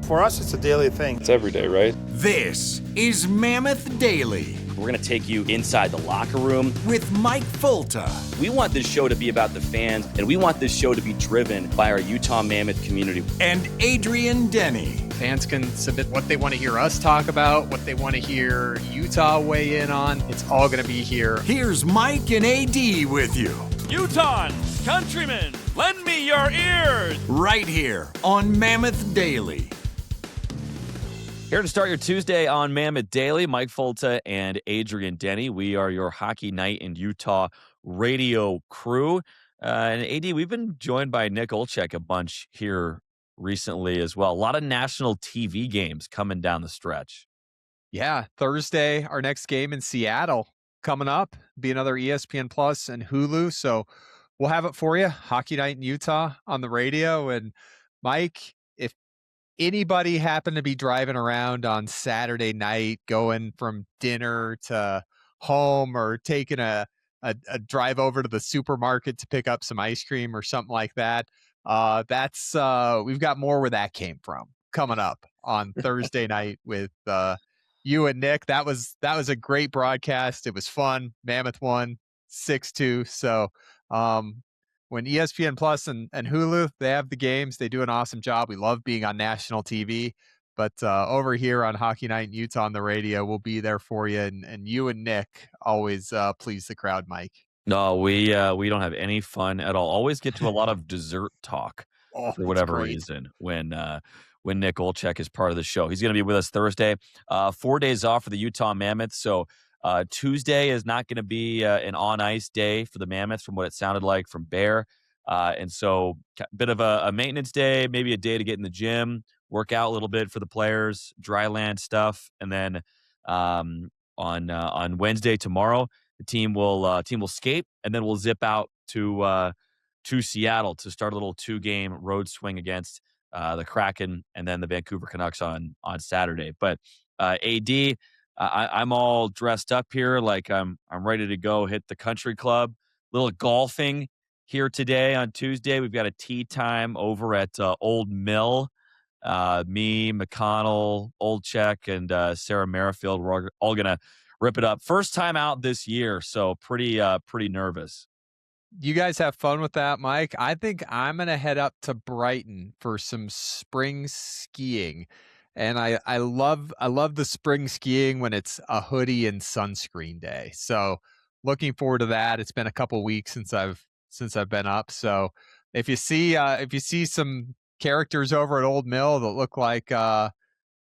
For us, it's a daily thing. It's every day, right? This is Mammoth Daily. We're going to take you inside the locker room with Mike Fulta. We want this show to be about the fans, and we want this show to be driven by our Utah Mammoth community. And Adrian Denny. Fans can submit what they want to hear us talk about, what they want to hear Utah weigh in on. It's all going to be here. Here's Mike and AD with you. Utahns, countrymen, lend me your ears. Right here on Mammoth Daily. Here to start your Tuesday on Mammoth Daily, Mike Fulta and Adrian Denny. We are your Hockey Night in Utah radio crew. And AD, we've been joined by Nick Olchek a bunch here recently as well. A lot of national TV games coming down the stretch. Yeah, Thursday, our next game in Seattle coming up. Be another ESPN Plus and Hulu. So we'll have it for you. Hockey Night in Utah on the radio. And Mike, if anybody happened to be driving around on Saturday night, going from dinner to home or taking a drive over to the supermarket to pick up some ice cream or something like that, that's we've got more where that came from coming up on Thursday night with you and Nick. That was a great broadcast. It was fun. Mammoth won 6-2. So when ESPN Plus and Hulu, they have the games, they do an awesome job. We love being on national TV. But over here on Hockey Night in Utah on the radio, we'll be there for you. And you and Nick always please the crowd, Mike. No, we don't have any fun at all. Always get to a lot of dessert talk for whatever reason when Nick Olchek is part of the show. He's going to be with us Thursday. 4 days off for the Utah Mammoth. So Tuesday is not going to be an on-ice day for the Mammoths from what it sounded like from Bear. And so a bit of a maintenance day, maybe a day to get in the gym, work out a little bit for the players, dry land stuff. And then on Wednesday tomorrow, the team will skate, and then we'll zip out to Seattle to start a little 2-game road swing against the Kraken and then the Vancouver Canucks on Saturday. But AD, I'm all dressed up here, like I'm ready to go hit the country club. Little golfing here today on Tuesday. We've got a tee time over at Old Mill. Me, McConnell, Olchek, and Sarah Merrifield. We're all gonna rip it up. First time out this year, so pretty nervous. You guys have fun with that, Mike. I think I'm gonna head up to Brighton for some spring skiing. And I love the spring skiing when it's a hoodie and sunscreen day. So looking forward to that. It's been a couple weeks since I've been up. So if you see some characters over at Old Mill that look like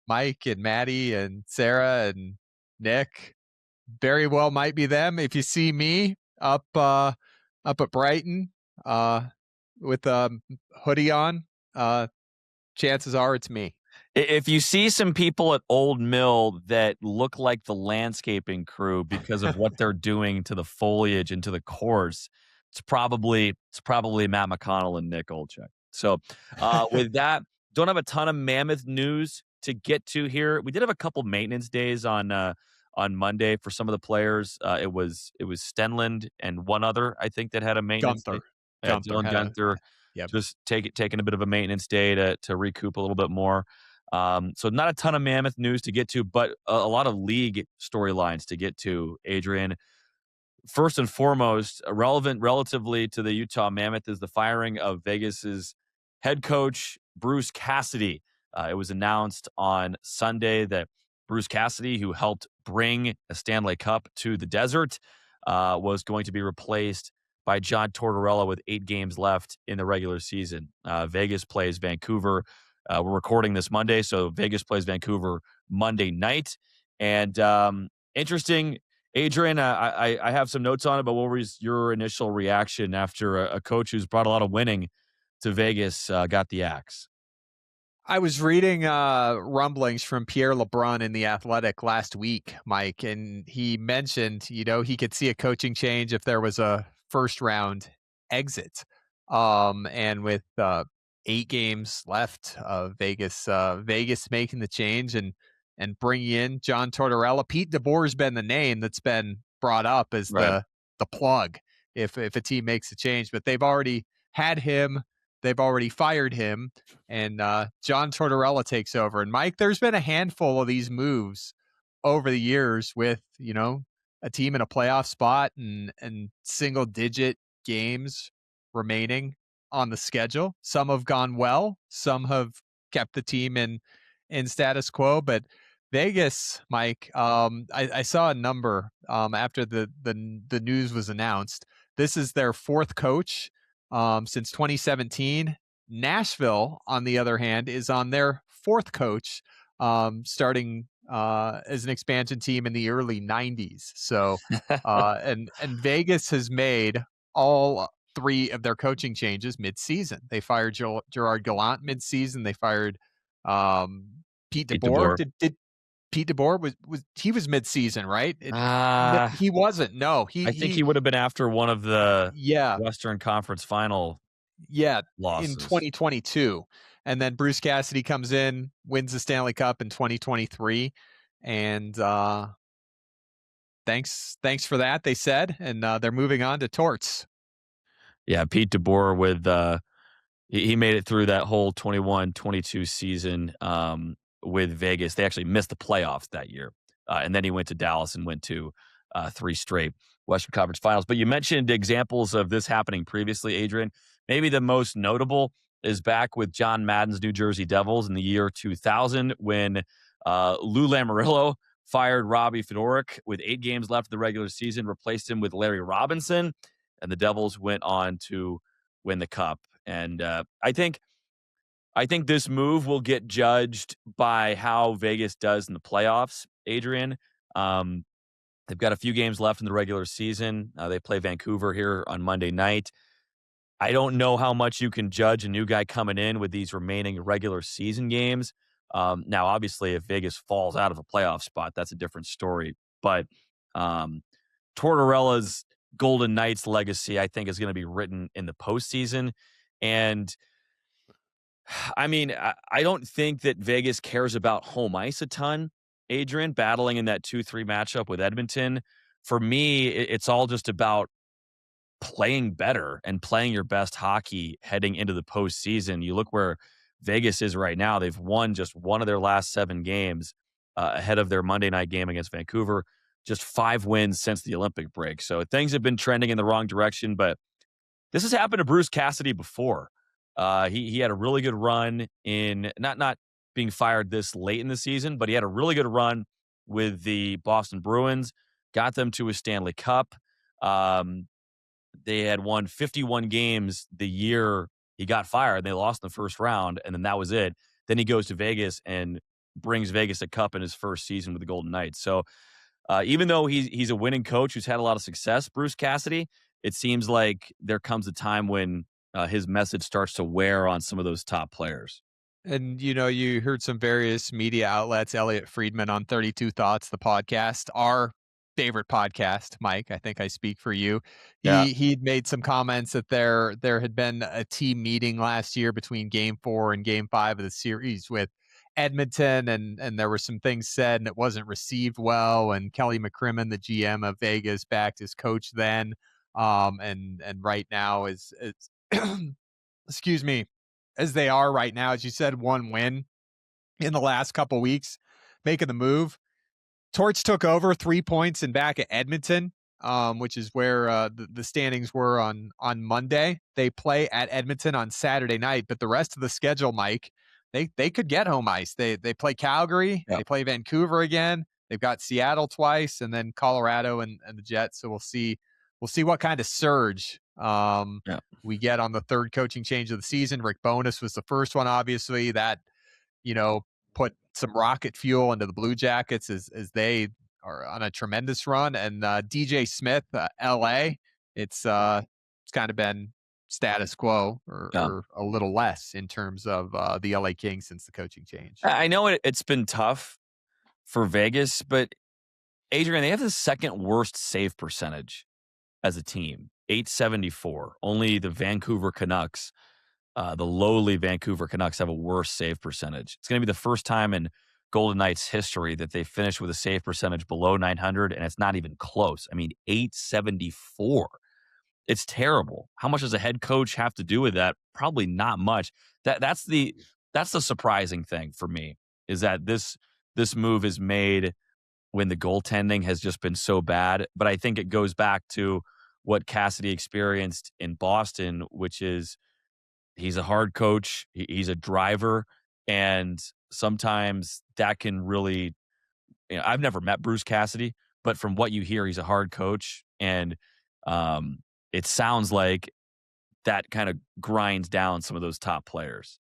Mike and Maddie and Sarah and Nick, very well might be them. If you see me up at Brighton with a hoodie on, chances are it's me. If you see some people at Old Mill that look like the landscaping crew because of what they're doing to the foliage and to the course, it's probably Matt McConnell and Nick Olchek. So with that, don't have a ton of Mammoth news to get to here. We did have a couple maintenance days on Monday for some of the prelayers. It was Stenlund and one other, I think, that had a maintenance day. Dylan Guenther. Yep. Just taking a bit of a maintenance day to recoup a little bit more. So not a ton of Mammoth news to get to, but a lot of league storylines to get to, Adrian. First and foremost, relevant relatively to the Utah Mammoth is the firing of Vegas's head coach, Bruce Cassidy. It was announced on Sunday that Bruce Cassidy, who helped bring a Stanley Cup to the desert, was going to be replaced by John Tortorella with 8 games left in the regular season. Vegas plays Vancouver. We're recording this Monday, so Vegas plays Vancouver Monday night. And interesting, Adrian, I have some notes on it, but what was your initial reaction after a coach who's brought a lot of winning to Vegas got the axe? I was reading rumblings from Pierre LeBrun in The Athletic last week, Mike, and he mentioned, he could see a coaching change if there was a first-round exit. And with 8 games left, Vegas making the change and bringing in John Tortorella. Pete DeBoer's been the name that's been brought up as the plug if a team makes a change, but they've already had him. they've already fired him, and John Tortorella takes over. And Mike, there's been a handful of these moves over the years with, a team in a playoff spot and single digit games remaining on the schedule. Some have gone well, some have kept the team in status quo, but Vegas, Mike, I saw a number after the news was announced. This is their fourth coach since 2017. Nashville, on the other hand, is on their fourth coach, starting as an expansion team in the early 90s. So, and Vegas has made all three of their coaching changes mid-season. They fired Gerard Gallant mid-season. They fired Pete DeBoer. Did Pete DeBoer was mid-season, right? He wasn't. No, I think he would have been after one of the Western Conference Final losses in 2022, and then Bruce Cassidy comes in, wins the Stanley Cup in 2023, and thanks for that, they said, and they're moving on to Torts. Yeah, Pete DeBoer with he made it through that whole 21-22 season with Vegas. They actually missed the playoffs that year. And then he went to Dallas and went to 3 straight Western Conference Finals. But you mentioned examples of this happening previously, Adrian. Maybe the most notable is back with John Madden's New Jersey Devils in the year 2000 when Lou Lamoriello fired Robbie Fedoruk with 8 games left of the regular season, replaced him with Larry Robinson, and the Devils went on to win the Cup. And I think this move will get judged by how Vegas does in the playoffs, Adrian. They've got a few games left in the regular season. They play Vancouver here on Monday night. I don't know how much you can judge a new guy coming in with these remaining regular season games. Now, obviously, if Vegas falls out of a playoff spot, that's a different story. But Tortorella's Golden Knights legacy, I think, is going to be written in the postseason. And I mean, I don't think that Vegas cares about home ice a ton, Adrian, battling in that 2-3 matchup with Edmonton. For me, it's all just about playing better and playing your best hockey heading into the postseason. You look where Vegas is right now. They've won just one of their last 7 games ahead of their Monday night game against Vancouver. Just 5 wins since the Olympic break. So things have been trending in the wrong direction, but this has happened to Bruce Cassidy before. He had a really good run in not being fired this late in the season, but he had a really good run with the Boston Bruins, got them to a Stanley Cup. They had won 51 games the year he got fired. They lost in the first round, and then that was it. Then he goes to Vegas and brings Vegas a cup in his first season with the Golden Knights. So even though he's a winning coach who's had a lot of success, Bruce Cassidy, it seems like there comes a time when his message starts to wear on some of those top players. And, you heard some various media outlets, Elliot Friedman on 32 Thoughts, the podcast, our favorite podcast, Mike. I think I speak for you. He'd made some comments that there had been a team meeting last year between Game 4 and Game 5 of the series with Edmonton, and there were some things said, and it wasn't received well. And Kelly McCrimmon, the GM of Vegas, backed his coach then, and right now is excuse me, as they are right now, as you said, 1 win in the last couple weeks, making the move. Torts took over 3 points and back at Edmonton, which is where the standings were on Monday. They play at Edmonton on Saturday night, but the rest of the schedule, Mike, they could get home ice. They play Calgary, They play Vancouver again. They've got Seattle twice, and then Colorado and the Jets. So we'll see what kind of surge we get on the third coaching change of the season. Rick Bowness was the first one, obviously, that put some rocket fuel into the Blue Jackets as they are on a tremendous run. And DJ Smith, LA, it's kind of been status quo or a little less in terms of the LA Kings since the coaching change. I know it's been tough for Vegas, but Adrian, they have the second worst save percentage as a team, .874. Only the Vancouver Canucks, the lowly Vancouver Canucks, have a worse save percentage. It's going to be the first time in Golden Knights history that they finished with a save percentage below 900, and it's not even close. I mean, .874. It's terrible. How much does a head coach have to do with that? Probably not much. That's the surprising thing for me, is that this move is made when the goaltending has just been so bad. But I think it goes back to what Cassidy experienced in Boston, which is he's a hard coach. He's a driver. And sometimes that can really, I've never met Bruce Cassidy, but from what you hear, he's a hard coach. And it sounds like that kind of grinds down some of those top players.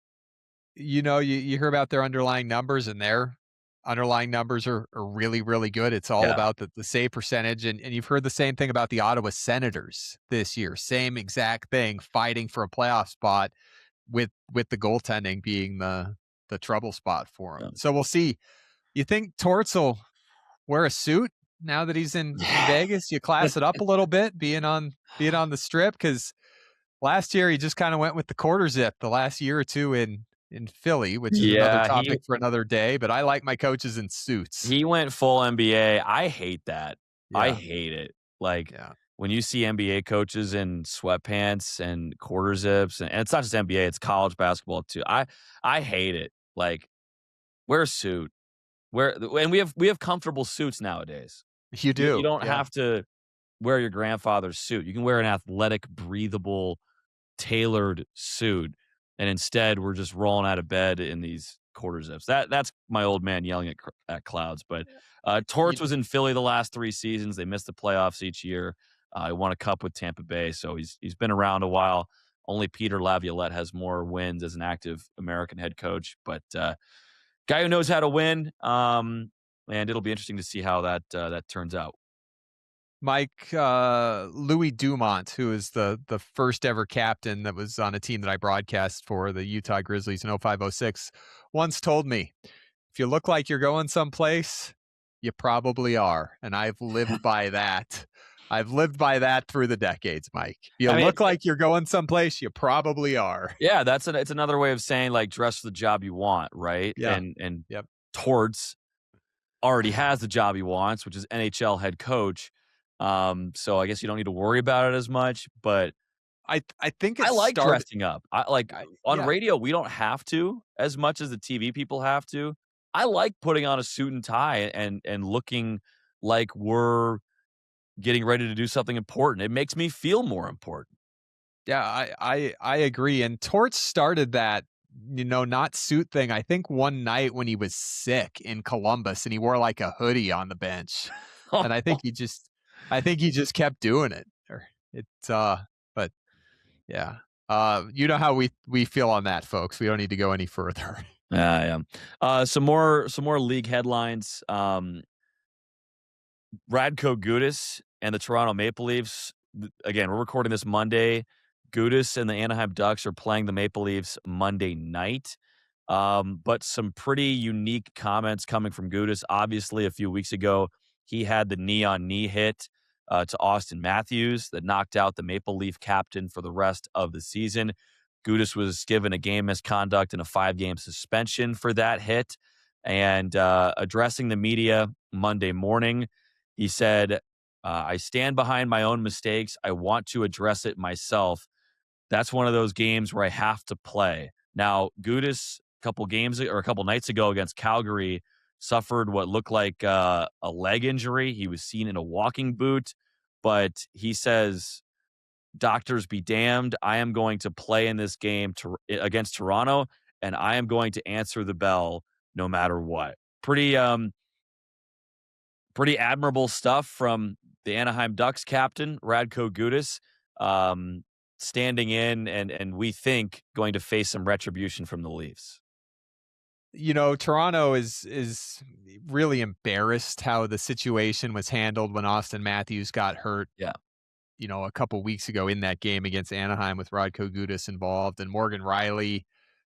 You hear about their underlying numbers, and their underlying numbers are really, really good. It's all about the save percentage. And you've heard the same thing about the Ottawa Senators this year. Same exact thing, fighting for a playoff spot with the goaltending being the trouble spot for him. So we'll see. You think Torts will wear a suit now that he's in Vegas? You class it up a little bit, being on the Strip, because last year he just kind of went with the quarter zip the last year or two in Philly, which is another topic for another day. But I like my coaches in suits. He went full NBA. I hate that. Yeah. I hate it. When you see NBA coaches in sweatpants and quarter zips, and it's not just NBA, it's college basketball too. I hate it. Wear a suit. And we have comfortable suits nowadays. You do. You don't have to wear your grandfather's suit. You can wear an athletic, breathable, tailored suit. And instead, we're just rolling out of bed in these quarter zips. That's my old man yelling at clouds. But Torts was in Philly the last 3 seasons. They missed the playoffs each year. He won a cup with Tampa Bay, so he's been around a while. Only Peter Laviolette has more wins as an active American head coach. But guy who knows how to win, and it'll be interesting to see how that turns out. Mike, Louis Dumont, who is the first ever captain that was on a team that I broadcast for, the Utah Grizzlies in 05-06, once told me, if you look like you're going someplace, you probably are. And I've lived by that. I've lived by that through the decades, Mike. If you look like you're going someplace, you probably are. Yeah, it's another way of saying, dress for the job you want, right? Yeah. And Torts already has the job he wants, which is NHL head coach. So I guess you don't need to worry about it as much, but I think I like dressing up. On radio, we don't have to as much as the TV people have to. I like putting on a suit and tie and looking like we're getting ready to do something important. It makes me feel more important. Yeah, I agree. And Torts started that, not suit thing, I think one night when he was sick in Columbus and he wore like a hoodie on the bench. And I think he just kept doing it. But yeah. You know how we feel on that, folks. We don't need to go any further. Yeah. Some more league headlines. Radko Gudas and the Toronto Maple Leafs. Again, we're recording this Monday. Gudas and the Anaheim Ducks are playing the Maple Leafs Monday night. But some pretty unique comments coming from Gudas. Obviously, a few weeks ago, he had the knee-on-knee hit to Auston Matthews that knocked out the Maple Leaf captain for the rest of the season. Gudas was given a game misconduct and a 5-game suspension for that hit. And addressing the media Monday morning, he said, I stand behind my own mistakes. I want to address it myself. That's one of those games where I have to play. Now, Gudas, a couple nights ago against Calgary, suffered what looked like a leg injury. He was seen in a walking boot, but he says, doctors be damned. I am going to play in this game against Toronto, and I am going to answer the bell no matter what. Pretty admirable stuff from the Anaheim Ducks captain, Radko Gudas, standing in and we think going to face some retribution from the Leafs. Toronto is really embarrassed how the situation was handled when Auston Matthews got hurt. Yeah. A couple weeks ago in that game against Anaheim with Radko Gudas involved, and Morgan Riley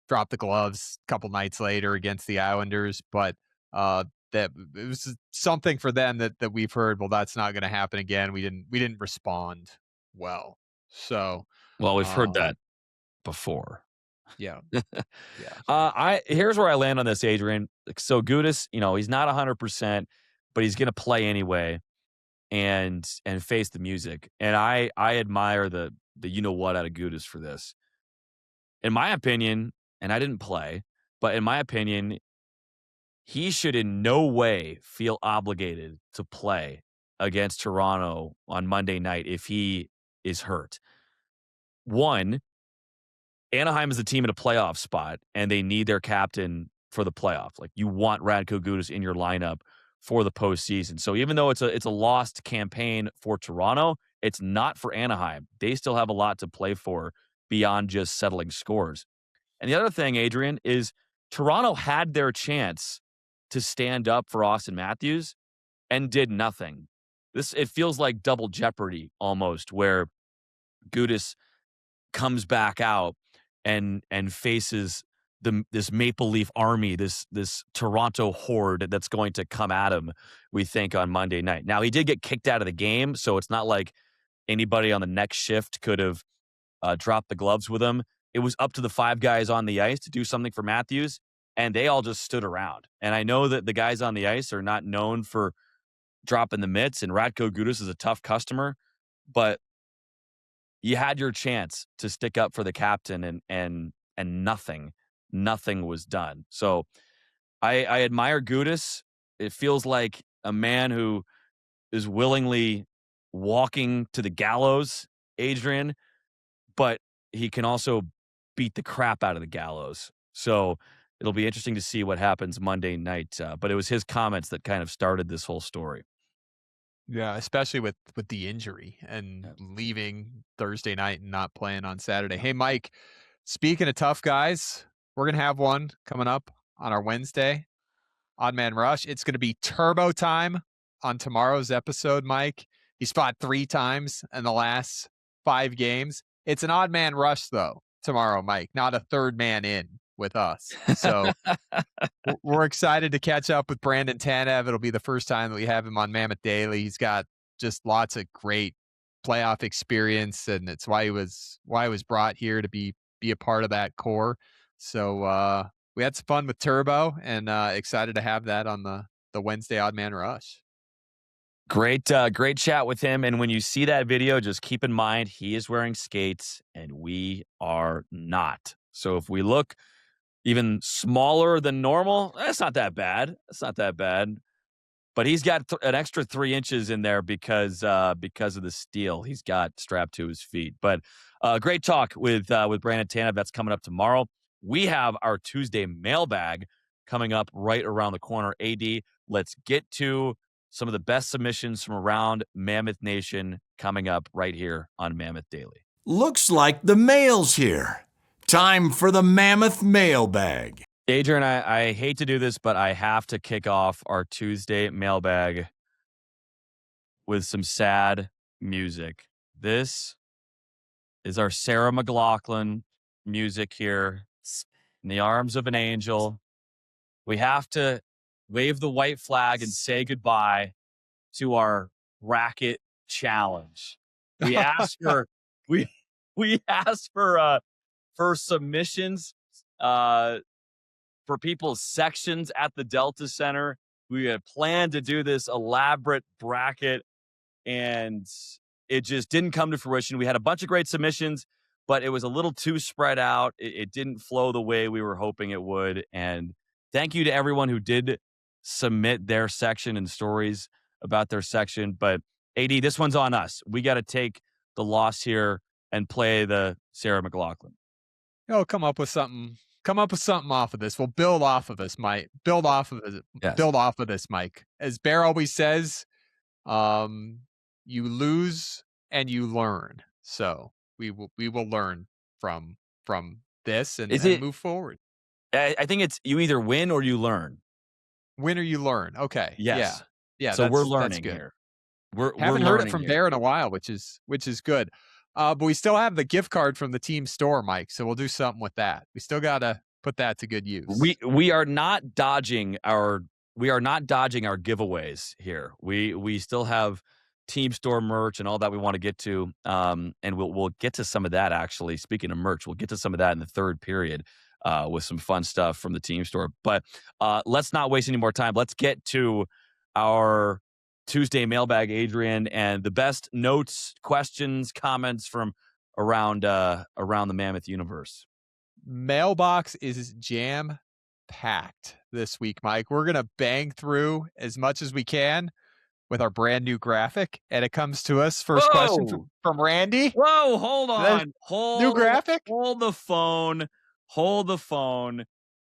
dropped the gloves a couple nights later against the Islanders. But that it was something for them that we've heard, well, that's not going to happen again. We didn't respond well. So, we've heard that before. Yeah. Here's where I land on this, Adrian. So Gudas, he's not 100%, but he's going to play anyway. and face the music. And I admire the you know what out of Gudas for this. In my opinion, and I didn't play, but in my opinion, he should in no way feel obligated to play against Toronto on Monday night if he is hurt. One, Anaheim is a team in a playoff spot, and they need their captain for the playoffs. Like, you want Radko Gudas in your lineup for the postseason. So even though it's a lost campaign for Toronto, it's not for Anaheim. They still have a lot to play for beyond just settling scores. And the other thing, Adrian, is Toronto had their chance to stand up for Auston Matthews and did nothing. It feels like double jeopardy almost, where Gudas comes back out and faces this Maple Leaf army, this Toronto horde that's going to come at him, we think, on Monday night. Now, he did get kicked out of the game, so it's not like anybody on the next shift could have dropped the gloves with him. It was up to the 5 guys on the ice to do something for Matthews, and they all just stood around. And I know that the guys on the ice are not known for dropping the mitts, and Radko Gudas is a tough customer, but you had your chance to stick up for the captain, and nothing was done. So I admire Gudas. It feels like a man who is willingly walking to the gallows, Adrian, but he can also beat the crap out of the gallows. So it'll be interesting to see what happens Monday night. But it was his comments that kind of started this whole story. Yeah, especially with the injury and leaving Thursday night and not playing on Saturday. Hey, Mike, speaking of tough guys, we're going to have one coming up on our Wednesday, Odd Man Rush. It's going to be turbo time on tomorrow's episode, Mike. He's fought 3 times in the last 5 games. It's an Odd Man Rush, though, tomorrow, Mike, not a third man in with us. So we're excited to catch up with Brandon Tanev. It'll be the first time that we have him on Mammoth Daily. He's got just lots of great playoff experience, and it's why he was brought here to be a part of that core. So we had some fun with Turbo, and excited to have that on the Wednesday Odd Man Rush. Great chat with him. And when you see that video, just keep in mind he is wearing skates and we are not. So if we look even smaller than normal, that's not that bad. But he's got an extra 3 inches in there because of the steel he's got strapped to his feet. But great talk with Brandon Tanev. That's coming up tomorrow. We have our Tuesday mailbag coming up right around the corner. AD, let's get to some of the best submissions from around Mammoth Nation coming up right here on Mammoth Daily. Looks like the mail's here. Time for the Mammoth Mailbag. Adrian, I hate to do this, but I have to kick off our Tuesday mailbag with some sad music. This is our Sarah McLachlan music here. In the arms of an angel. We have to wave the white flag and say goodbye to our bracket challenge. We asked for we asked for submissions for people's sections at the Delta Center. We had planned to do this elaborate bracket, and it just didn't come to fruition. We had a bunch of great submissions, but it was a little too spread out. It didn't flow the way we were hoping it would. And thank you to everyone who did submit their section and stories about their section. But AD, this one's on us. We got to take the loss here and play the Sarah McLachlan. Oh, come up with something off of this. We'll build off of this, Mike. Build off of this, Mike. As Bear always says, you lose and you learn. So we will learn from this and move forward. I think it's you either win or you learn. Win or you learn. Okay. Yes. Yeah. So we're learning here. Haven't heard it from Bear in a while, which is good. But we still have the gift card from the team store, Mike. So we'll do something with that. We still got to put that to good use. We are not dodging our giveaways here. We still have team store merch and all that we want to get to. And we'll get to some of that, actually. Speaking of merch, we'll get to some of that in the third period with some fun stuff from the team store. But let's not waste any more time. Let's get to our Tuesday Mailbag, Adrian, and the best notes, questions, comments from around the Mammoth universe. Mailbox is jam-packed this week, Mike. We're going to bang through as much as we can with our brand new graphic, and it comes to us. First question from Randy. Whoa, hold on. New graphic? Hold the phone.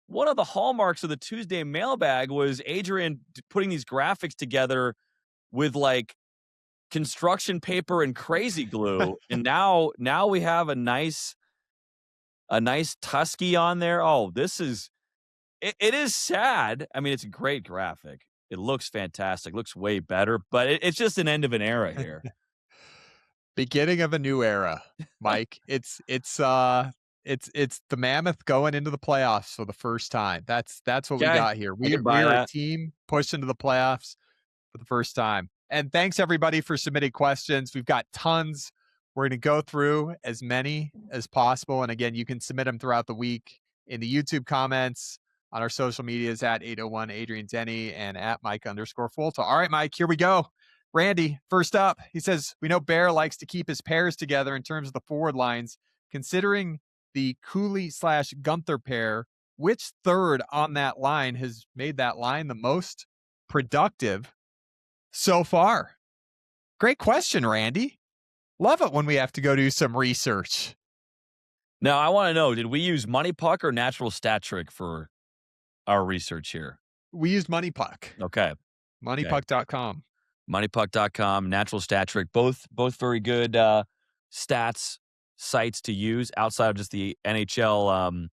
One of the hallmarks of the Tuesday Mailbag was Adrian putting these graphics together with like construction paper and crazy glue. And now we have a nice Tusky on there. Oh, it is sad. I mean, it's a great graphic. It looks fantastic. Looks way better, but it's just an end of an era here. Beginning of a new era, Mike. It's the Mammoth going into the playoffs for the first time. That's what we got here. We're a team pushed into the playoffs for the first time. And thanks everybody for submitting questions. We've got tons. We're going to go through as many as possible. And again, you can submit them throughout the week in the YouTube comments, on our social medias at 801 Adrian Denny and at Mike_Fulta. All right, Mike, here we go. Randy, first up, he says, we know Bear likes to keep his pairs together in terms of the forward lines. Considering the Cooley/Guenther pair, which third on that line has made that line the most productive so far? Great question, Randy. Love it when we have to go do some research. Now, I want to know, did we use Money Puck or Natural Stat Trick for our research here? We used Money Puck. Okay. Moneypuck.com. Moneypuck.com, Natural Stat Trick, both very good stats sites to use outside of just the NHL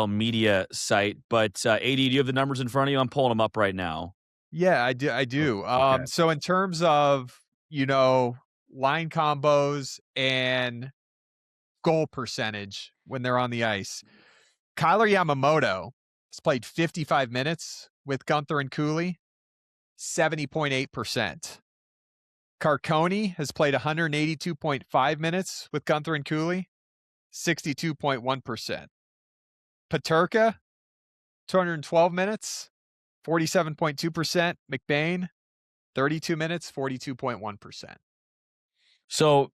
media site. But AD, do you have the numbers in front of you? I'm pulling them up right now. Yeah, I do. Okay. So in terms of, line combos and goal percentage when they're on the ice, Kyler Yamamoto has played 55 minutes with Guenther and Cooley, 70.8%. Carcone has played 182.5 minutes with Guenther and Cooley, 62.1%. Peterka, 212 minutes, 47.2%. McBain, 32 minutes, 42.1%. So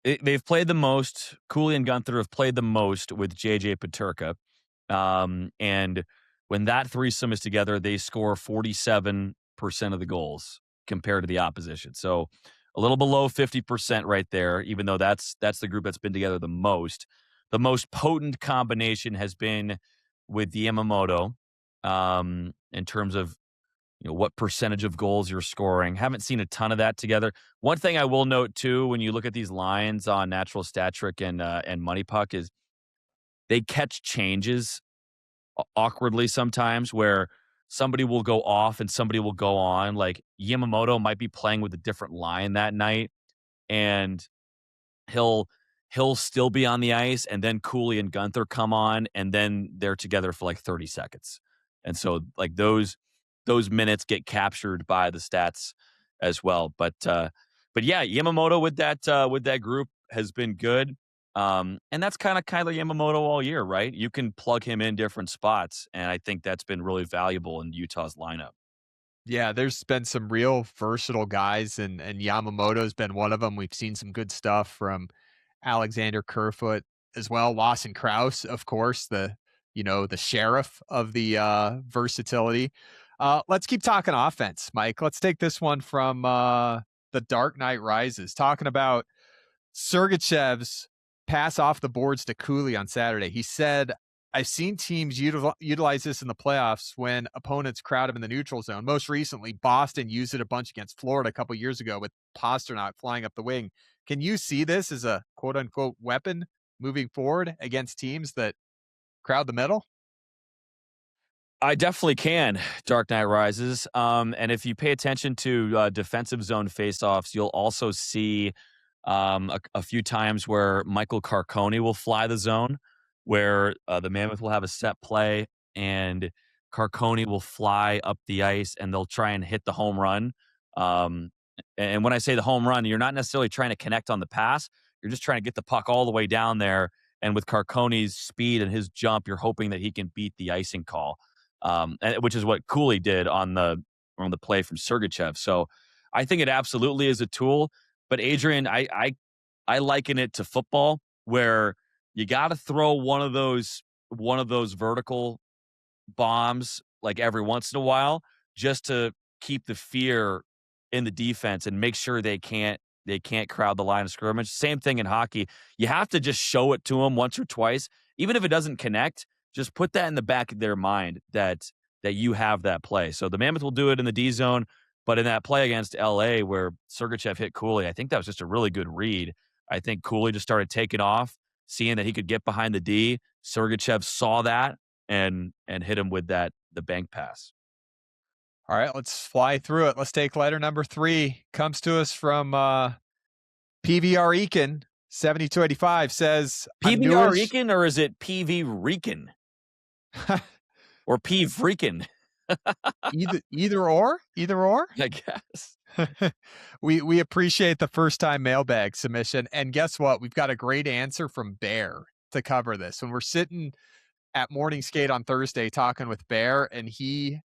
they've played the most. Cooley and Guenther have played the most with JJ Peterka. And when that threesome is together, they score 47% of the goals compared to the opposition. So a little below 50% right there, even though that's the group that's been together the most. The most potent combination has been with the Yamamoto in terms of what percentage of goals you're scoring. Haven't seen a ton of that together. One thing I will note too, when you look at these lines on Natural Stat Trick and Money Puck, is they catch changes awkwardly sometimes where somebody will go off and somebody will go on. Like Yamamoto might be playing with a different line that night, and he'll still be on the ice, and then Cooley and Guenther come on, and then they're together for like 30 seconds. And so like those minutes get captured by the stats as well. But yeah, Yamamoto with that group has been good. And that's kind of Kyler Yamamoto all year, right? You can plug him in different spots, and I think that's been really valuable in Utah's lineup. Yeah, there's been some real versatile guys, and Yamamoto's been one of them. We've seen some good stuff from Alexander Kerfoot as well. Lawson Krause, of course, the sheriff of the versatility. Let's keep talking offense, Mike. Let's take this one from the Dark Knight Rises, talking about Sergachev's pass off the boards to Cooley on Saturday. He said, I've seen teams utilize this in the playoffs when opponents crowd him in the neutral zone. Most recently, Boston used it a bunch against Florida a couple years ago with Pasternak flying up the wing. Can you see this as a quote-unquote weapon moving forward against teams that crowd the middle? I definitely can, Dark Knight Rises. And if you pay attention to defensive zone faceoffs, you'll also see a few times where Michael Carcone will fly the zone, where the Mammoth will have a set play and Carcone will fly up the ice and they'll try and hit the home run. And when I say the home run, you're not necessarily trying to connect on the pass. You're just trying to get the puck all the way down there. And with Carcone's speed and his jump, you're hoping that he can beat the icing call, which is what Cooley did on the the play from Sergachev. So I think it absolutely is a tool. But Adrian, I liken it to football, where you got to throw one of those vertical bombs like every once in a while, just to keep the fear in the defense and make sure they can't crowd the line of scrimmage. Same thing in hockey. You have to just show it to them once or twice, even if it doesn't connect. Just put that in the back of their mind that you have that play. So the Mammoth will do it in the D zone, but in that play against LA where Sergachev hit Cooley, I think that was just a really good read. I think Cooley just started taking off, seeing that he could get behind the D. Sergachev saw that and hit him with the bank pass. All right, let's fly through it. Let's take letter number 3. Comes to us from PVR Eakin, 7285, says, PVR Eakin, or is it PV Reekin? Or P Freakin? either or? I guess. We appreciate the first time mailbag submission. And guess what? We've got a great answer from Bear to cover this. When we're sitting at morning skate on Thursday talking with Bear, and he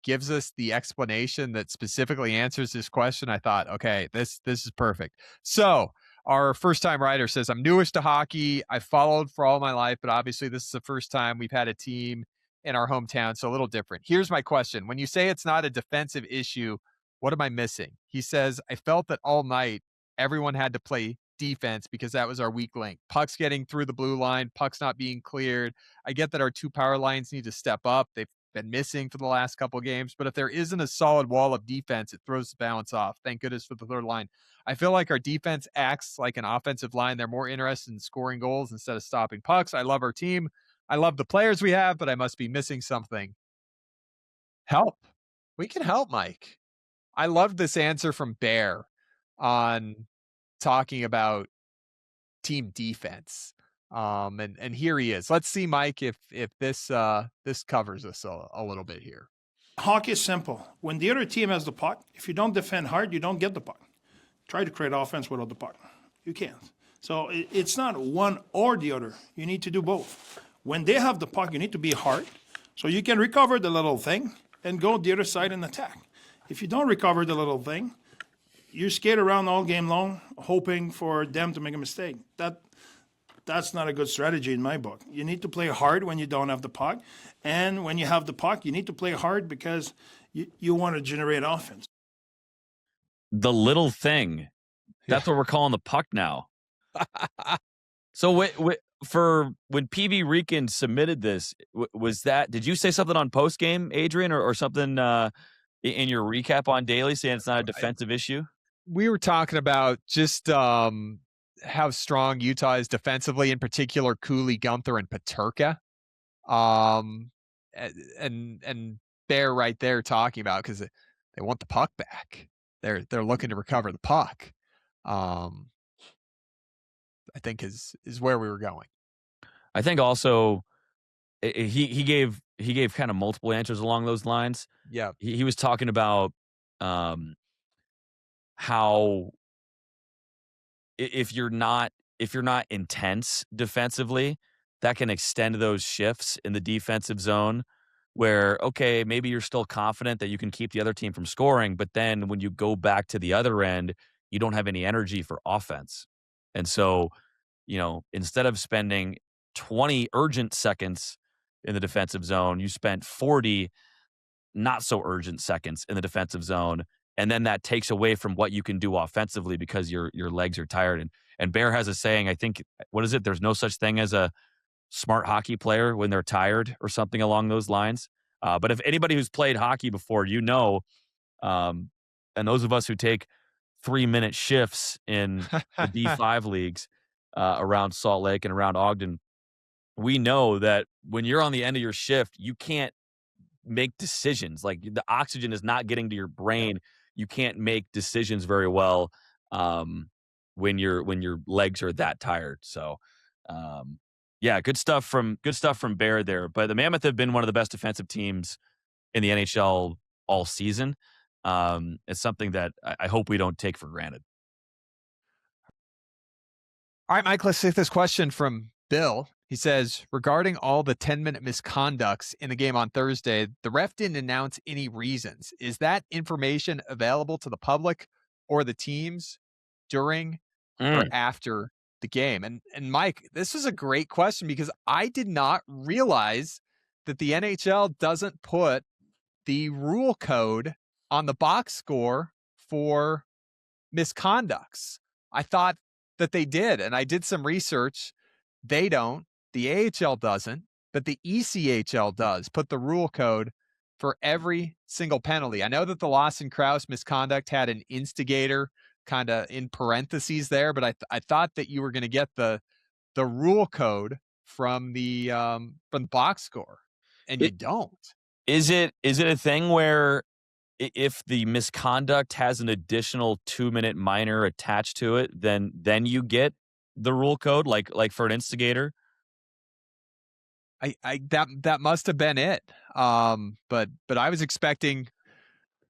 gives us the explanation that specifically answers this question, I thought, okay, this is perfect. So our first time writer says, I'm newish to hockey. I followed for all my life, but obviously this is the first time we've had a team in our hometown, so a little different. Here's my question. When you say it's not a defensive issue, what am I missing? He says, I felt that all night everyone had to play defense because that was our weak link. Pucks getting through the blue line, pucks not being cleared. I get that our 2 power lines need to step up. They've been missing for the last couple of games, but if there isn't a solid wall of defense, it throws the balance off. Thank goodness for the third line. I feel like our defense acts like an offensive line. They're more interested in scoring goals instead of stopping pucks. I love our team. I love the players we have, but I must be missing something. Help. We can help, Mike. I love this answer from Bear on talking about team defense. And here he is. Let's see, Mike, if this covers us a little bit here. Hockey is simple. When the other team has the puck, if you don't defend hard, you don't get the puck. Try to create offense without the puck. You can't. So it's not one or the other. You need to do both. When they have the puck, you need to be hard so you can recover the little thing and go the other side and attack. If you don't recover the little thing, you skate around all game long hoping for them to make a mistake. That's not a good strategy in my book. You need to play hard when you don't have the puck. And when you have the puck, you need to play hard because you want to generate offense. The little thing. That's what we're calling the puck now. So for when PV Reekin submitted this, was that, did you say something on post game, Adrian, or something in your recap on Daily saying it's not a defensive issue? We were talking about just how strong Utah is defensively, in particular Cooley, Guenther, and Peterka. And they're right there talking about, because they want the puck back. They're looking to recover the puck. I think is where we were going. I think also he gave kind of multiple answers along those lines. Yeah, he was talking about how if you're not intense defensively, that can extend those shifts in the defensive zone where, okay, maybe you're still confident that you can keep the other team from scoring, but then when you go back to the other end, you don't have any energy for offense. And so, instead of spending 20 urgent seconds in the defensive zone, you spent 40 not so urgent seconds in the defensive zone. And then that takes away from what you can do offensively because your legs are tired. And Bear has a saying, I think, what is it? There's no such thing as a smart hockey player when they're tired or something along those lines. But if anybody who's played hockey before, and those of us who take 3-minute shifts in the D5 leagues around Salt Lake and around Ogden, we know that when you're on the end of your shift, you can't make decisions. Like, the oxygen is not getting to your brain. You can't make decisions very well when your legs are that tired. So, yeah, good stuff from Bear there. But the Mammoth have been one of the best defensive teams in the NHL all season. It's something that I hope we don't take for granted. All right, Mike, let's take this question from Bill. He says, regarding all the 10-minute misconducts in the game on Thursday, the ref didn't announce any reasons. Is that information available to the public or the teams during or after the game? And Mike, this is a great question because I did not realize that the NHL doesn't put the rule code on the box score for misconducts. I thought that they did, and I did some research. They don't. The AHL doesn't, but the ECHL does put the rule code for every single penalty. I know that the Lawson Krause misconduct had an instigator kind of in parentheses there, but I thought that you were going to get the rule code from the box score, and you don't. Is it a thing where if the misconduct has an additional 2-minute minor attached to it, then you get the rule code, like for an instigator? That must have been it. But I was expecting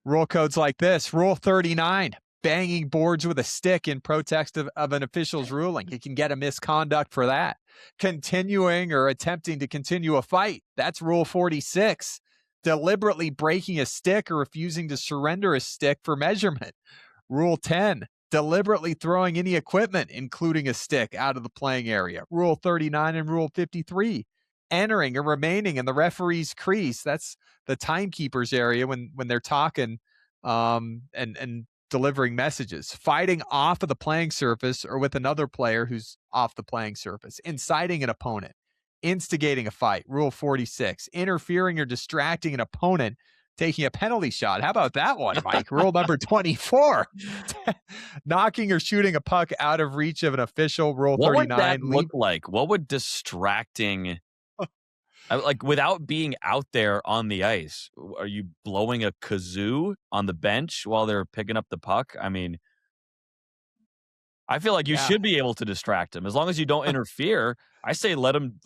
rule codes like this. Rule 39, banging boards with a stick in protest of an official's ruling. You can get a misconduct for that. Continuing or attempting to continue a fight. That's Rule 46. Deliberately breaking a stick or refusing to surrender a stick for measurement. Rule 10, deliberately throwing any equipment, including a stick, out of the playing area. Rule 39 and Rule 53, entering or remaining in the referee's crease. That's the timekeeper's area when they're talking and delivering messages. Fighting off of the playing surface or with another player who's off the playing surface. Inciting an opponent. Instigating a fight. Rule 46. Interfering or distracting an opponent taking a penalty shot. How about that one, Mike? Rule number 24. Knocking or shooting a puck out of reach of an official. Rule 39. What would that look like? What would distracting... like without being out there on the ice, are you blowing a kazoo on the bench while they're picking up the puck? I mean, I feel like you should be able to distract them as long as you don't interfere. I say let them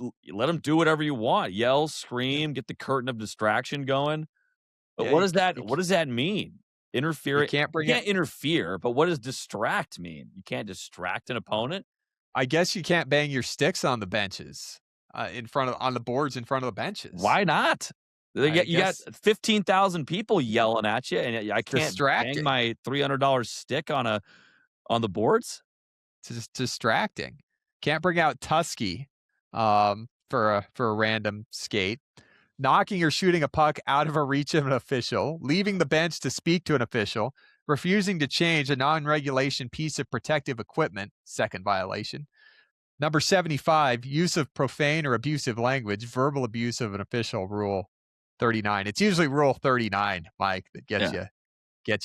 do whatever you want. Yell, scream, get the curtain of distraction going. But what does that mean? Interfere? You can't interfere. But what does distract mean? You can't distract an opponent. I guess you can't bang your sticks on the benches. On the boards in front of the benches. Why not? You got 15,000 people yelling at you, and I can't bang my $300 stick on the boards. It's just distracting. Can't bring out Tusky for a random skate. Knocking or shooting a puck out of a reach of an official. Leaving the bench to speak to an official. Refusing to change a non-regulation piece of protective equipment. Second violation. Number 75, use of profane or abusive language, verbal abuse of an official, Rule 39. It's usually Rule 39, Mike, that gets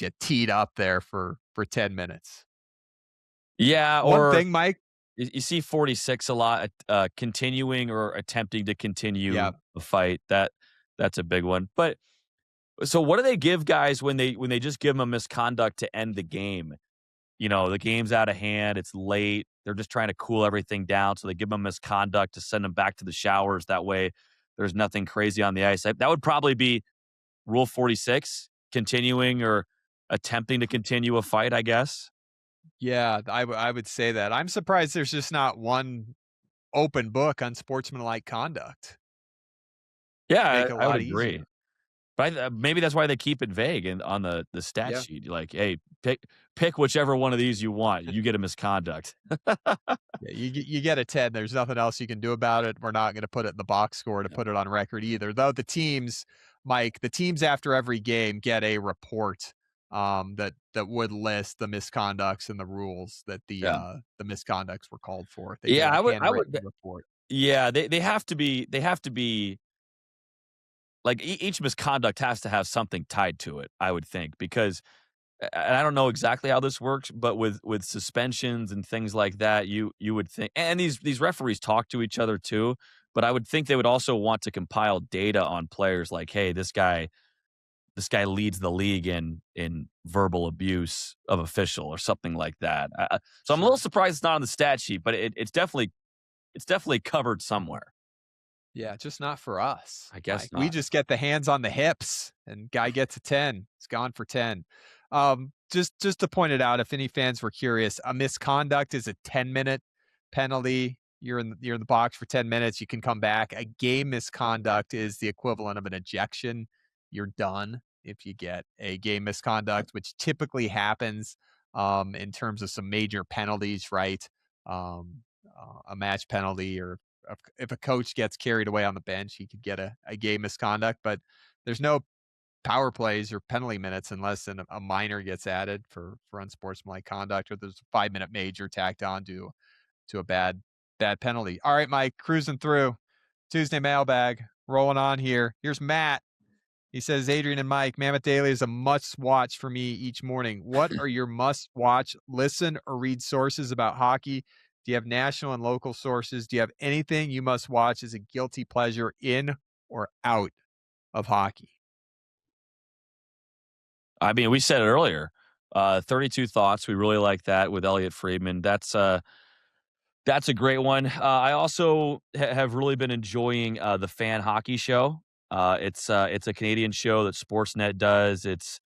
you teed up there for 10 minutes. Yeah, One thing, Mike. You see 46 a lot, continuing or attempting to continue a fight. That's a big one. But so what do they give guys when they just give them a misconduct to end the game? You know, the game's out of hand, it's late. They're just trying to cool everything down, so they give them misconduct to send them back to the showers. That way, there's nothing crazy on the ice. That would probably be Rule 46, continuing or attempting to continue a fight, I guess. Yeah, I would say that. I'm surprised there's just not one open book on sportsmanlike conduct. Yeah, I would agree. Easier. But maybe that's why they keep it vague and on the stat sheet. Like, hey, pick whichever one of these you want. You get a misconduct. You get a 10. There's nothing else you can do about it. We're not going to put it in the box score to put it on record either. Though the teams, Mike, after every game get a report that would list the misconducts and the rules that the misconducts were called for. I would report. Yeah, they have to be. Like each misconduct has to have something tied to it, I would think, because and I don't know exactly how this works, but with suspensions and things like that, you would think, and these referees talk to each other too, but I would think they would also want to compile data on players like, hey, this guy leads the league in verbal abuse of official or something like that. So I'm a little surprised it's not on the stat sheet, but it's definitely covered somewhere. Yeah, just not for us. I guess not. We just get the hands on the hips, and guy gets a 10. It's gone for 10. Just to point it out, if any fans were curious, a misconduct is a 10-minute penalty. you're in the box for 10 minutes. You can come back. A game misconduct is the equivalent of an ejection. You're done if you get a game misconduct, which typically happens in terms of some major penalties, right? A match penalty, or if a coach gets carried away on the bench, he could get a game misconduct. But there's no power plays or penalty minutes unless a minor gets added for unsportsmanlike conduct, or there's a 5-minute major tacked on to a bad penalty. All right, Mike, cruising through Tuesday mailbag, rolling on here. Here's Matt. He says, Adrian and Mike, Mammoth Daily is a must watch for me each morning. What are your must watch, listen, or read sources about hockey? Do you have national and local sources? Do you have anything you must watch as a guilty pleasure in or out of hockey? I mean, we said it earlier. 32 Thoughts. We really like that with Elliot Friedman. That's a great one. I also have really been enjoying the Fan Hockey Show. It's a Canadian show that Sportsnet does. It's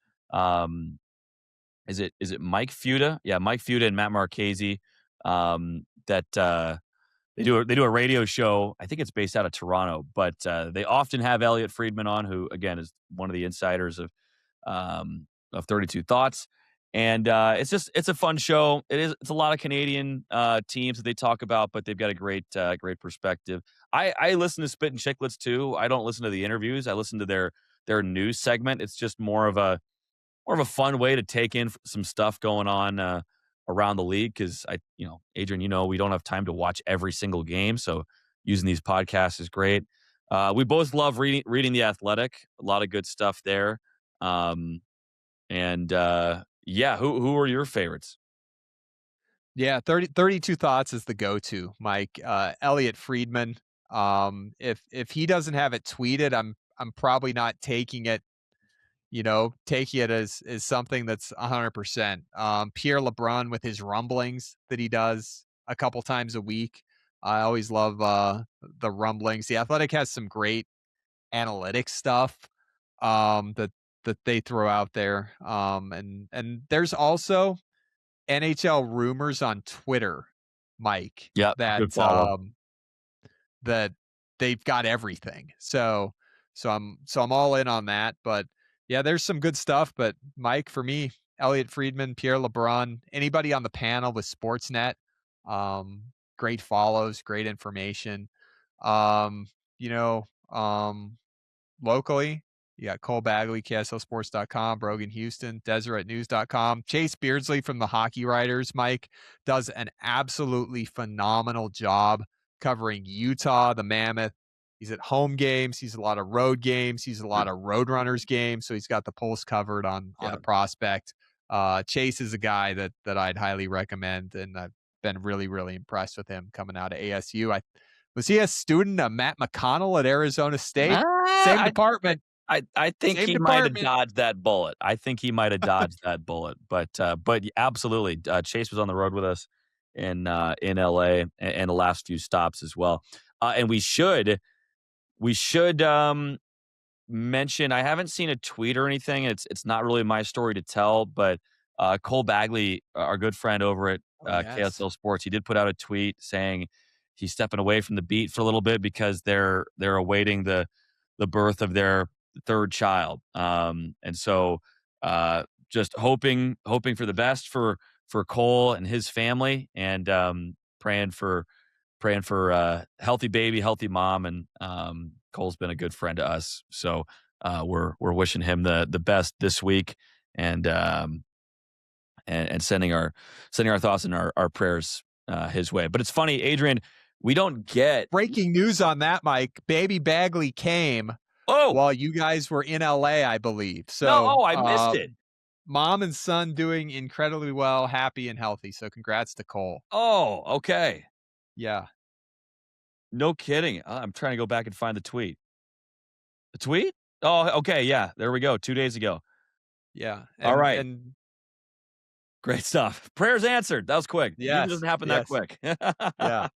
is it Mike Fuda? Yeah, Mike Fuda and Matt Marchese. That they do a radio show. I think it's based out of Toronto, but they often have Elliot Friedman on, who again is one of the insiders of 32 Thoughts. And it's a fun show. It's a lot of Canadian teams that they talk about, but they've got a great perspective. I listen to Spit and Chicklets too. I don't listen to the interviews. I listen to their news segment. It's just more of a fun way to take in some stuff going on around the league, because Adrian, we don't have time to watch every single game, so using these podcasts is great. We both love reading The Athletic. A lot of good stuff there. Yeah, who are your favorites? Yeah, 32 Thoughts is the go-to, Mike. Elliot Friedman. If he doesn't have it tweeted, I'm probably not taking it as something that's 100%. Pierre LeBrun with his rumblings that he does a couple times a week. I always love the rumblings. The Athletic has some great analytics stuff that they throw out there. And there's also NHL rumors on Twitter, Mike. Yeah, good follow. That they've got everything. So I'm all in on that. But yeah, there's some good stuff. But Mike, for me, Elliot Friedman, Pierre LeBrun, anybody on the panel with Sportsnet, great follows, great information. Locally, you got Cole Bagley, KSLSports.com, Brogan Houston, DeseretNews.com. Chase Beardsley from the Hockey Writers, Mike, does an absolutely phenomenal job covering Utah, the Mammoth. He's at home games. He's a lot of road games. He's a lot of Roadrunners games. So he's got the pulse covered on the prospect. Chase is a guy that I'd highly recommend, and I've been really, really impressed with him coming out of ASU. Was he a student of Matt McConnell at Arizona State? Same department. I think he might have dodged that bullet. But absolutely, Chase was on the road with us in LA and the last few stops as well. And we should mention, I haven't seen a tweet or anything. It's not really my story to tell, but Cole Bagley, our good friend over at KSL Sports, he did put out a tweet saying he's stepping away from the beat for a little bit because they're awaiting the birth of their third child. And so just hoping for the best for Cole and his family, and praying for healthy baby, healthy mom. And Cole's been a good friend to us. So we're wishing him the best this week, and sending our thoughts and our prayers his way. But it's funny, Adrian, we don't get breaking news on that, Mike. Baby Bagley came while you guys were in LA, I believe. So I missed it. Mom and son doing incredibly well, happy and healthy. So congrats to Cole. Oh, okay. Yeah. No kidding. I'm trying to go back and find the tweet. The tweet? Oh, okay. Yeah, there we go. 2 days ago. Yeah. All right. And great stuff. Prayers answered. That was quick. Yeah, it doesn't happen that quick. Yeah.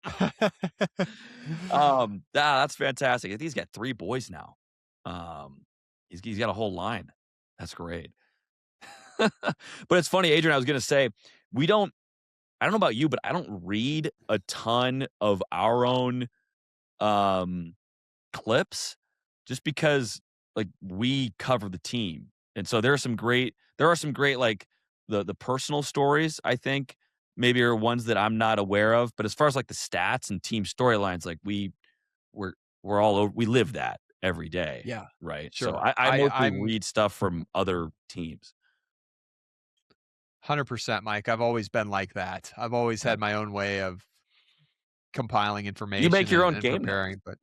That's fantastic. I think he's got 3 boys now. He's got a whole line. That's great. But it's funny, Adrian, I was going to say, we don't I don't know about you, but I don't read a ton of our own clips just because like we cover the team. And so there are some great like the personal stories, I think maybe are ones that I'm not aware of. But as far as like the stats and team storylines, like we're all over, we live that every day. Yeah, Right. So sure. I mostly I'm read stuff from other teams. 100%, Mike. I've always been like that. I've always had my own way of compiling You information make your own and game notes. preparing, but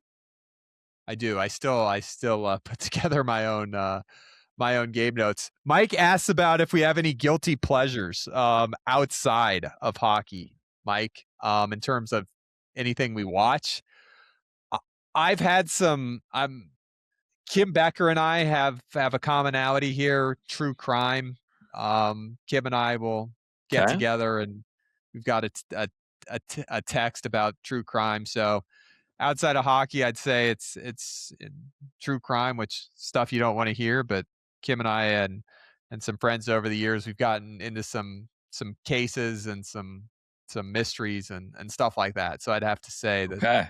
I do. I still put together my own game notes. Mike asks about if we have any guilty pleasures outside of hockey, Mike, in terms of anything we watch. I've had some Kim Becker and I have a commonality here, true crime. Kim and I will get Okay. together and we've got a text about true crime. So outside of hockey, I'd say it's true crime, which stuff you don't want to hear. But Kim and I and some friends over the years, we've gotten into some cases and some mysteries and stuff like that. So I'd have to say that Okay.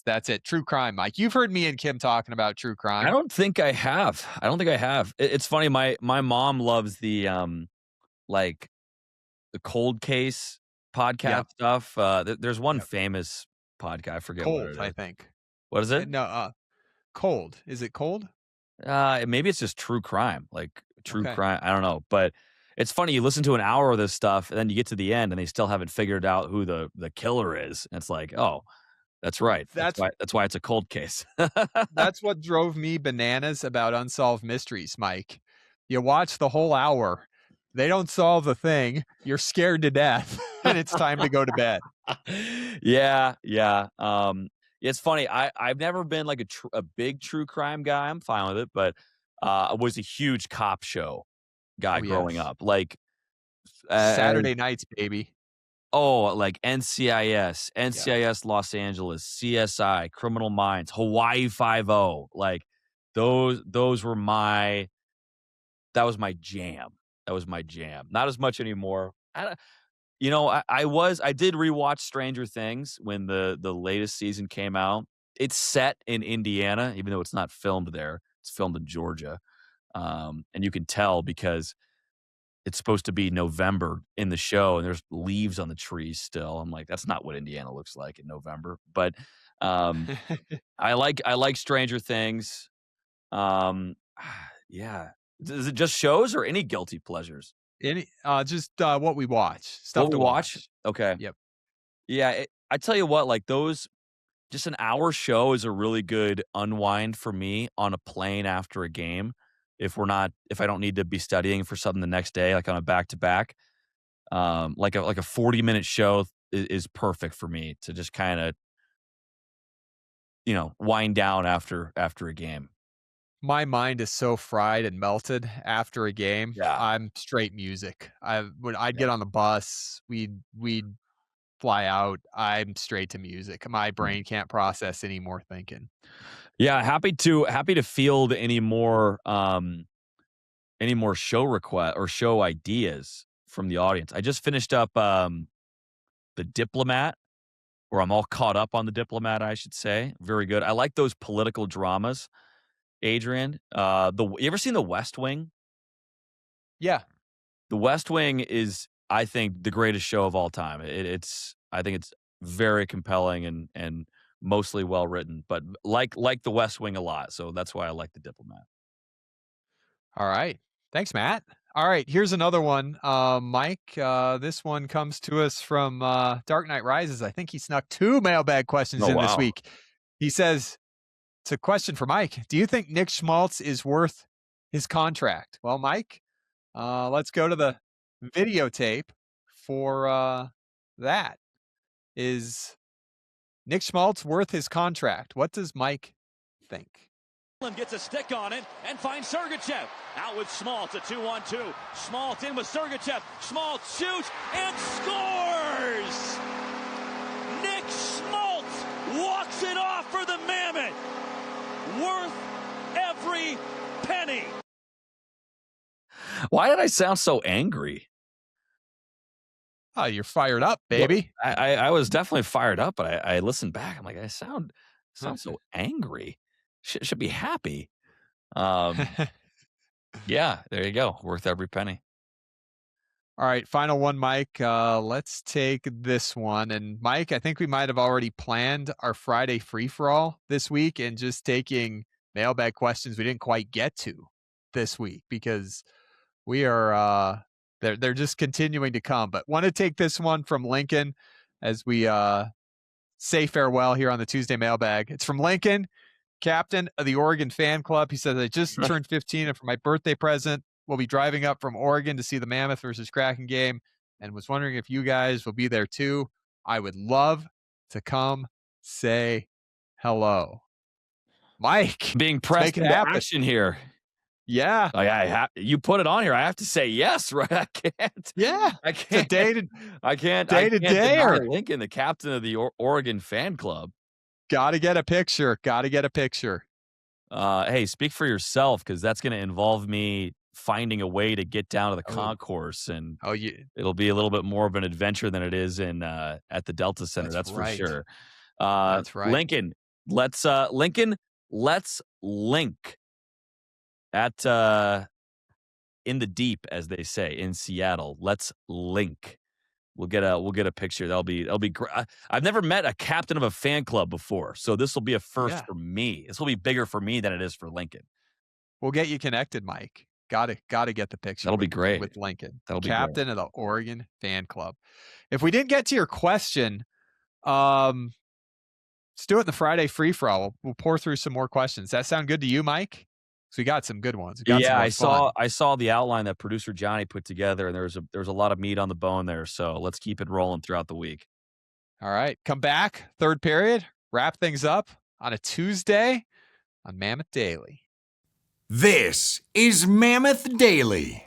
that's it. True crime, Mike. You've heard me and Kim talking about true crime. I don't think I have. It's funny. My mom loves the like the cold case podcast stuff. There's one famous podcast. I forget what it Cold, is. I think. What is it? No, cold. Is it cold? Maybe it's just true crime, like true Okay. crime. I don't know, but it's funny. You listen to an hour of this stuff, and then you get to the end, and they still haven't figured out who the killer is. And it's like, oh, that's right. That's why it's a cold case. That's what drove me bananas about Unsolved Mysteries, Mike. You watch the whole hour. They don't solve the thing. You're scared to death, and it's time to go to bed. Yeah. It's funny. I've never been like a big true crime guy. I'm fine with it, but I was a huge cop show guy growing up. Like Saturday nights, baby. Oh, like NCIS Los Angeles, CSI, Criminal Minds, Hawaii Five-0. Like those were that was my jam. Not as much anymore. I did rewatch Stranger Things when the latest season came out. It's set in Indiana, even though it's not filmed there. It's filmed in Georgia. And you can tell because it's supposed to be November in the show and there's leaves on the trees still. I'm like, that's not what Indiana looks like in November. But I like Stranger Things. Yeah. Is it just shows or any guilty pleasures? Just what we watch. Stuff What to we watch? Okay. Yep. Yeah, I tell you what, like those, just an hour show is a really good unwind for me on a plane after a game. If I don't need to be studying for something the next day, like on a back-to-back, like a 40-minute show is perfect for me to just kind of, wind down after a game. My mind is so fried and melted after a game. Yeah. I'm straight music. I'd get on the bus, we'd fly out. I'm straight to music. My brain can't process any more thinking. Yeah, happy to field any more show request or show ideas from the audience. I just finished up The Diplomat, or I'm all caught up on The Diplomat, I should say. Very good. I like those political dramas. Adrian, you ever seen The West Wing? Yeah. The West Wing is, I think, the greatest show of all time. I think it's very compelling and mostly well written, but like The West Wing a lot. So that's why I like The Diplomat. All right. Thanks, Matt. All right. Here's another one. Mike, this one comes to us from Dark Knight Rises. I think he snuck 2 mailbag questions in this week. He says, it's a question for Mike. Do you think Nick Schmaltz is worth his contract? Well, Mike, let's go to the videotape for that. Is Nick Schmaltz worth his contract? What does Mike think? Gets a stick on it and finds Sergachev. Out with Schmaltz, a 2-on-2. Schmaltz in with Sergachev. Schmaltz shoots and scores! Nick Schmaltz walks it off for the Mammoth. Worth every penny. Why did I sound so angry? Oh, you're fired up, baby. Well, I was definitely fired up, but I listened back. I'm like, I sound so angry. Should be happy. Yeah, there you go. Worth every penny. All right, final one, Mike. Let's take this one. And Mike, I think we might have already planned our Friday free-for-all this week and just taking mailbag questions we didn't quite get to this week because we are they're just continuing to come. But want to take this one from Lincoln as we say farewell here on the Tuesday Mailbag. It's from Lincoln, captain of the Oregon fan club. He says, I just turned 15 and for my birthday present, we'll be driving up from Oregon to see the Mammoth versus Kraken game and was wondering if you guys will be there too. I would love to come say hello. Mike. Being pressed into action here. Yeah. Like you put it on here. I have to say yes, right? I can't. Yeah. I can't. I can't Day-to-day. Lincoln, the captain of the Oregon fan club. Got to get a picture. Hey, speak for yourself because that's going to involve me finding a way to get down to the concourse, and it'll be a little bit more of an adventure than it is in at the Delta Center. That's for sure. That's right. Lincoln, let's link at in the deep, as they say in Seattle. Let's link. We'll get a picture. That'll be great. I've never met a captain of a fan club before, so this will be a first for me. This will be bigger for me than it is for Lincoln. We'll get you connected, Mike. Got to get the picture. That'll be great with Lincoln. That'll be captain of the Oregon fan club. If we didn't get to your question, let's do it in the Friday free for all. We'll pour through some more questions. That sound good to you, Mike? So we got some good ones. I saw the outline that producer Johnny put together, and there's a lot of meat on the bone there. So let's keep it rolling throughout the week. All right, come back, third period, wrap things up on a Tuesday on Mammoth Daily. This is Mammoth Daily.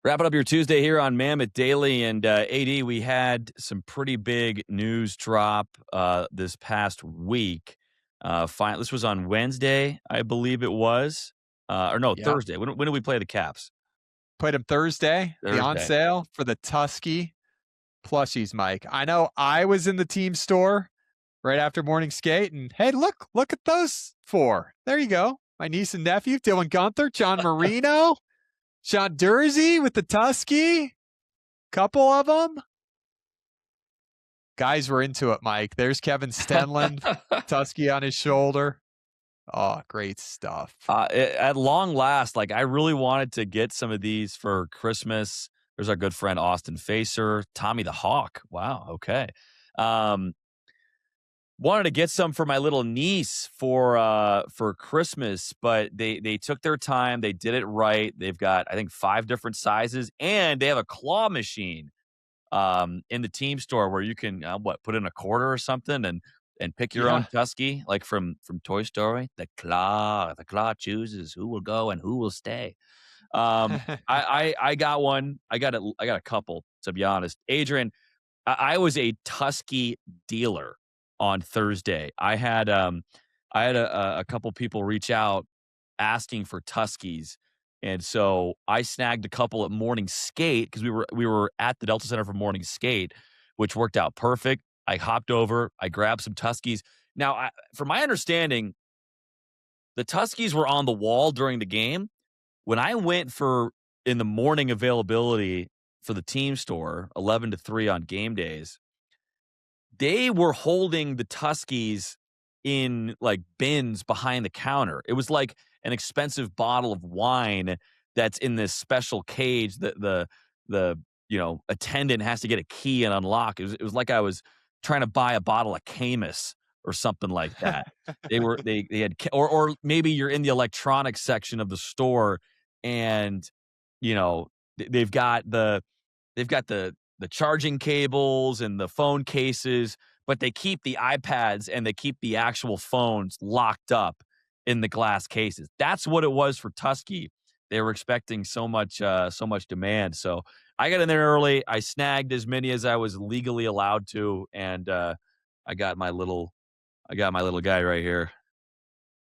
Wrapping up your Tuesday here on Mammoth Daily, and AD, we had some pretty big news drop this past week. This was on Wednesday, I believe it was. Thursday. When did we play the Caps? Played them Thursday. The on sale for the Tusky plushies, Mike. I know I was in the team store right after morning skate, and hey, look at those four. There you go. My niece and nephew, Dylan Guenther, John Marino, Sean Dursey with the Tusky. Couple of them. Guys were into it, Mike. There's Kevin Stenlund, Tusky on his shoulder. Oh, great stuff. At long last, like I really wanted to get some of these for Christmas. There's our good friend Austin Facer, Tommy the Hawk. Wow, okay. Wanted to get some for my little niece for Christmas, but they took their time. They did it right. They've got, I think, 5 different sizes, and they have a claw machine in the team store where you can put in a quarter or something and pick your own Tusky, like from Toy Story. The claw chooses who will go and who will stay. I got one. I got a couple, to be honest. Adrian, I was a Tusky dealer on Thursday. I had a couple people reach out asking for Tuskies, and so I snagged a couple at morning skate because we were at the Delta Center for morning skate, which worked out perfect. I hopped over, I grabbed some Tuskies. Now, from my understanding, the Tuskies were on the wall during the game. When I went in the morning availability for the team store, 11 to 3 on game days, they were holding the Tuskies in like bins behind the counter. It was like an expensive bottle of wine that's in this special cage that the attendant has to get a key and unlock. It was like I was trying to buy a bottle of Camus or something like that. they had, or maybe you're in the electronics section of the store and they've got the charging cables and the phone cases, but they keep the iPads and they keep the actual phones locked up in the glass cases. That's what it was for Tusky. They were expecting so much demand. So I got in there early. I snagged as many as I was legally allowed to, and I got my little guy right here.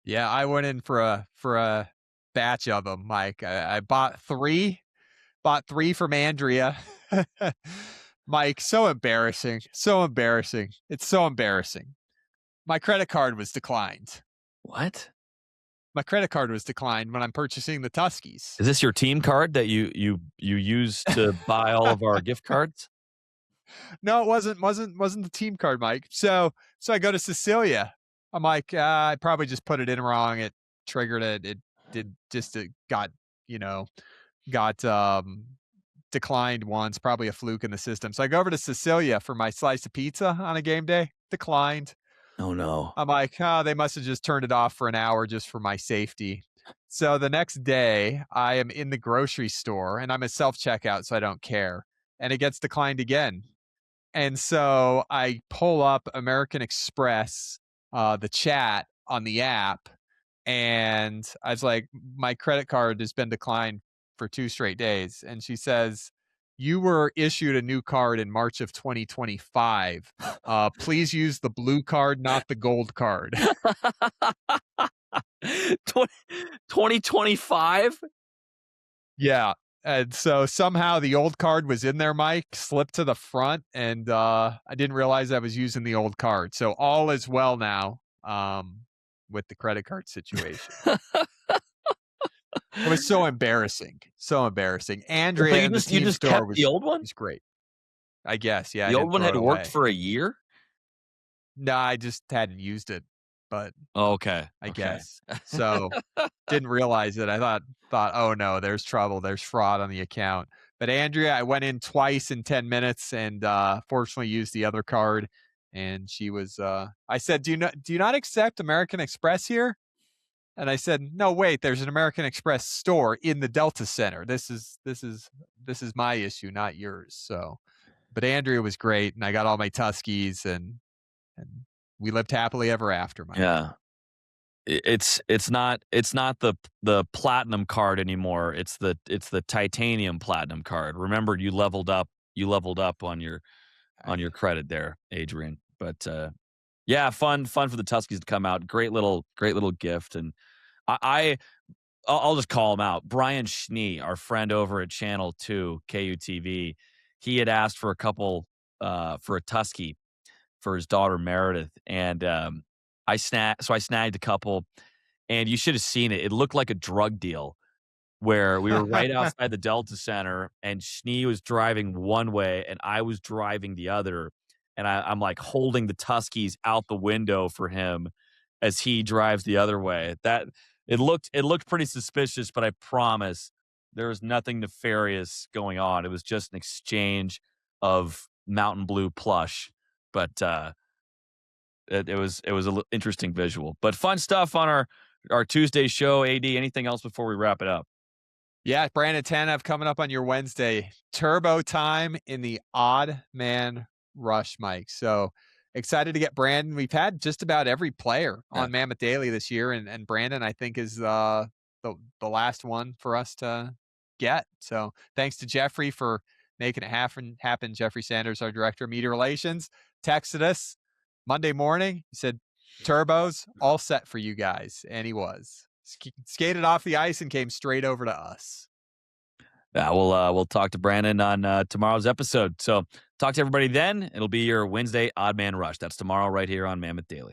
Yeah, I went in for a batch of them, Mike. I bought 3 from Andrea. Mike, so embarrassing. So embarrassing. It's so embarrassing. My credit card was declined. What? My credit card was declined when I'm purchasing the Tuskies. Is this your team card that you use to buy all of our gift cards? No, it wasn't the team card, Mike. So I go to Cecilia. I'm like, I probably just put it in wrong. It triggered it. It did just it got declined once, probably a fluke in the system. So I go over to Cecilia for my slice of pizza on a game day. Declined. Oh no. I'm like, they must have just turned it off for an hour just for my safety. So the next day, I am in the grocery store and I'm at self-checkout, so I don't care. And it gets declined again. And so I pull up American Express, the chat on the app, and I was like, my credit card has been declined for 2 straight days. And she says, you were issued a new card in March of 2025. Please use the blue card, not the gold card. 2025? Yeah. And so somehow the old card was in there, Mike, slipped to the front, and I didn't realize I was using the old card. So all is well now with the credit card situation. It was so embarrassing. So embarrassing. Andrea So in the team you just store kept was the old one? was great. I guess, yeah. The old one had worked for a year? No, I just hadn't used it, but Okay. I guess. So didn't realize it. I thought, oh no, there's trouble. There's fraud on the account. But Andrea, I went in twice in 10 minutes and fortunately used the other card. And she was I said, do you not accept American Express here? And I said, no, wait, there's an American Express store in the Delta Center. This is my issue, not yours. So but Andrea was great, and I got all my Tuskies, and we lived happily ever after, Mike. Yeah. It's not the platinum card anymore. It's the titanium platinum card. Remember, you leveled up on your credit there, Adrian. But yeah, fun for the Tuskies to come out. Great little gift. And I'll just call him out. Brian Schnee, our friend over at Channel 2 KUTV, he had asked for a couple for a Tusky for his daughter Meredith, and I snagged a couple, and you should have seen it. It looked like a drug deal where we were right outside the Delta Center, and Schnee was driving one way, and I was driving the other, and I'm like holding the Tuskies out the window for him as he drives the other way. That it looked pretty suspicious, but I promise there was nothing nefarious going on. It was just an exchange of Mountain Blue plush, but it was an interesting visual. But fun stuff on our Tuesday show. AD, anything else before we wrap it up? Yeah, Brandon Tanev coming up on your Wednesday. Turbo time in the Odd Man Rush, Mike. So excited to get Brandon. We've had just about every player on Mammoth Daily this year, and Brandon, I think, is the last one for us to get. So thanks to Jeffrey for making it happen. Jeffrey Sanders, our director of media relations, texted us Monday morning. He said, turbos all set for you guys. And he was. Skated off the ice and came straight over to us. Yeah, we'll talk to Brandon on tomorrow's episode. So talk to everybody then. It'll be your Wednesday Odd Man Rush. That's tomorrow right here on Mammoth Daily.